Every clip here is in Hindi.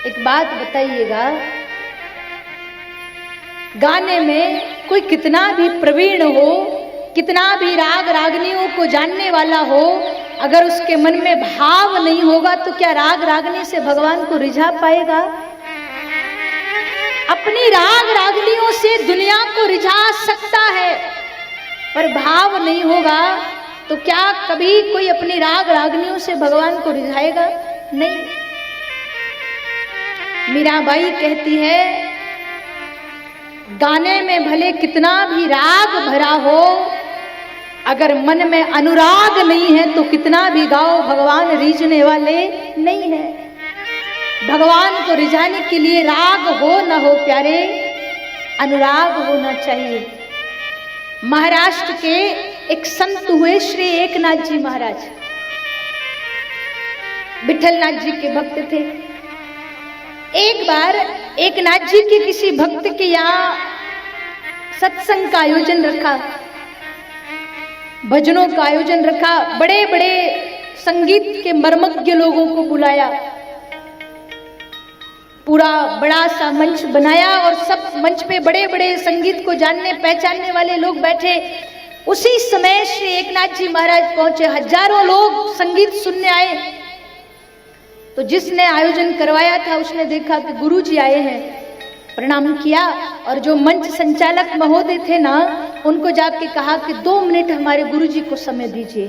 एक बात बताइएगा, गाने में कोई कितना भी प्रवीण हो, कितना भी राग रागनियों को जानने वाला हो, अगर उसके मन में भाव नहीं होगा तो क्या राग रागनी से भगवान को रिझा पाएगा? अपनी राग रागनियों से दुनिया को रिझा सकता है, पर भाव नहीं होगा तो क्या कभी कोई अपनी राग रागनियों से भगवान को रिझाएगा? नहीं। मीराबाई कहती है, गाने में भले कितना भी राग भरा हो, अगर मन में अनुराग नहीं है तो कितना भी गाओ भगवान रीझने वाले नहीं है। भगवान को रिझाने के लिए राग हो न हो प्यारे, अनुराग होना चाहिए। महाराष्ट्र के एक संत हुए श्री एकनाथ जी महाराज, विठलनाथ जी के भक्त थे। एक बार एकनाथ जी के किसी भक्त के यहाँ सत्संग का आयोजन रखा, भजनों का आयोजन रखा, बड़े बड़े संगीत के मर्मज्ञ लोगों को बुलाया, पूरा बड़ा सा मंच बनाया और सब मंच पे बड़े बड़े संगीत को जानने पहचानने वाले लोग बैठे। उसी समय श्री एकनाथ जी महाराज पहुंचे, हजारों लोग संगीत सुनने आए। तो जिसने आयोजन करवाया था उसने देखा कि गुरुजी आए हैं, प्रणाम किया और जो मंच संचालक महोदय थे ना, उनको जाके कहा कि 2 मिनट हमारे गुरुजी को समय दीजिए,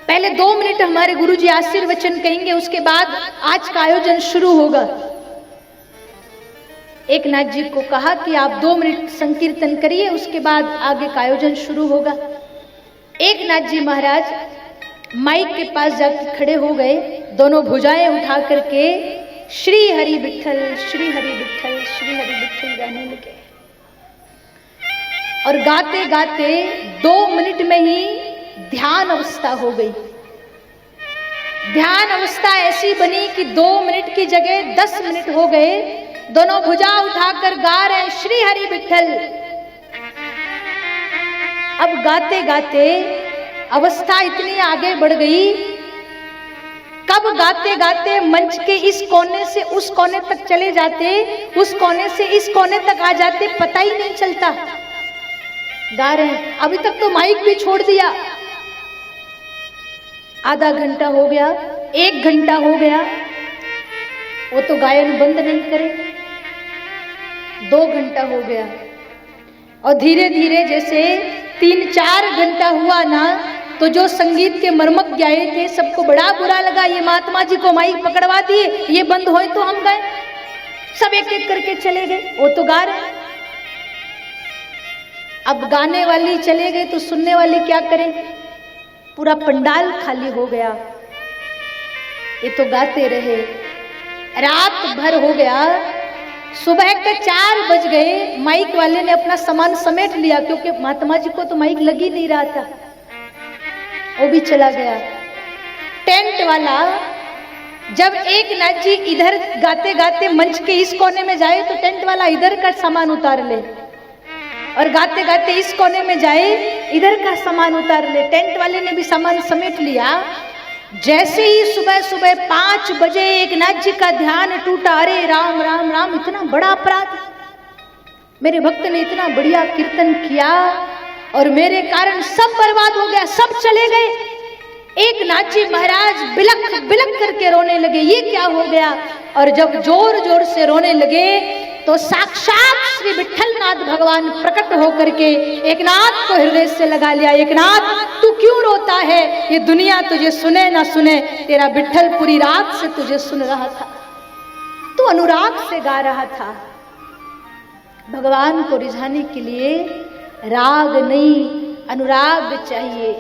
पहले 2 मिनट हमारे गुरुजी आशीर्वचन कहेंगे, उसके बाद आज का आयोजन शुरू होगा। एकनाथ जी को कहा कि आप 2 मिनट संकीर्तन करिए, उसके बाद आगे का आयोजन शुरू होगा। एकनाथ जी महाराज माइक के पास जाकर खड़े हो गए, दोनों भुजाएं उठा करके श्री हरि विठ्ठल श्री हरि विठ्ठल श्री हरि विठ्ठल गाने लगे और गाते गाते 2 मिनट में ही ध्यान अवस्था हो गई। ध्यान अवस्था ऐसी बनी कि 2 मिनट की जगह 10 मिनट हो गए। दोनों भुजा उठाकर गा रहे श्री हरि विठ्ठल। अब गाते गाते अवस्था इतनी आगे बढ़ गई, कब गाते गाते मंच के इस कोने से उस कोने तक चले जाते, उस कोने से इस कोने तक आ जाते, पता ही नहीं चलता। गा रहे हैं, अभी तक तो माइक भी छोड़ दिया। आधा घंटा हो गया, 1 घंटा हो गया, वो तो गायन बंद नहीं करे। 2 घंटा हो गया और धीरे धीरे जैसे 3-4 घंटा हुआ ना, तो जो संगीत के मर्मज्ञ आए थे सबको बड़ा बुरा लगा, ये महात्मा जी को माइक पकड़वा दिए, ये बंद होए तो हम गए। सब एक एक करके चले गए, वो तो गा रहे। अब गाने वाली चले गए तो सुनने वाले क्या करें? पूरा पंडाल खाली हो गया। ये तो गाते रहे, रात भर हो गया, सुबह के 4 बज गए। माइक वाले ने अपना सामान समेट लिया, क्योंकि महात्मा जी को तो माइक लग ही नहीं रहा था, वो भी चला गया। टेंट वाला जब एकनाथ जी इधर गाते गाते मंच के इस कोने में जाए तो टेंट वाला इधर का सामान उतार ले, और गाते गाते इस कोने में जाए इधर का सामान उतार ले। टेंट वाले ने भी सामान समेट लिया। जैसे ही सुबह सुबह 5 बजे एकनाथ जी का ध्यान टूटा, अरे राम राम राम, इतना बड़ा अपराध, मेरे भक्त ने इतना बढ़िया कीर्तन किया और मेरे कारण सब बर्बाद हो गया, सब चले गए। एकनाथ जी महाराज बिलख बिलख करके रोने लगे, ये क्या हो गया? और जब जोर जोर से रोने लगे तो साक्षात श्री विठ्ठलनाथ भगवान प्रकट होकर के एकनाथ को हृदय से लगा लिया। एकनाथ, तू क्यों रोता है? ये दुनिया तुझे सुने ना सुने, तेरा विठ्ठल पूरी रात से तुझे सुन रहा था, तू अनुराग से गा रहा था। भगवान को रिझाने के लिए राग नहीं, अनुराग चाहिए।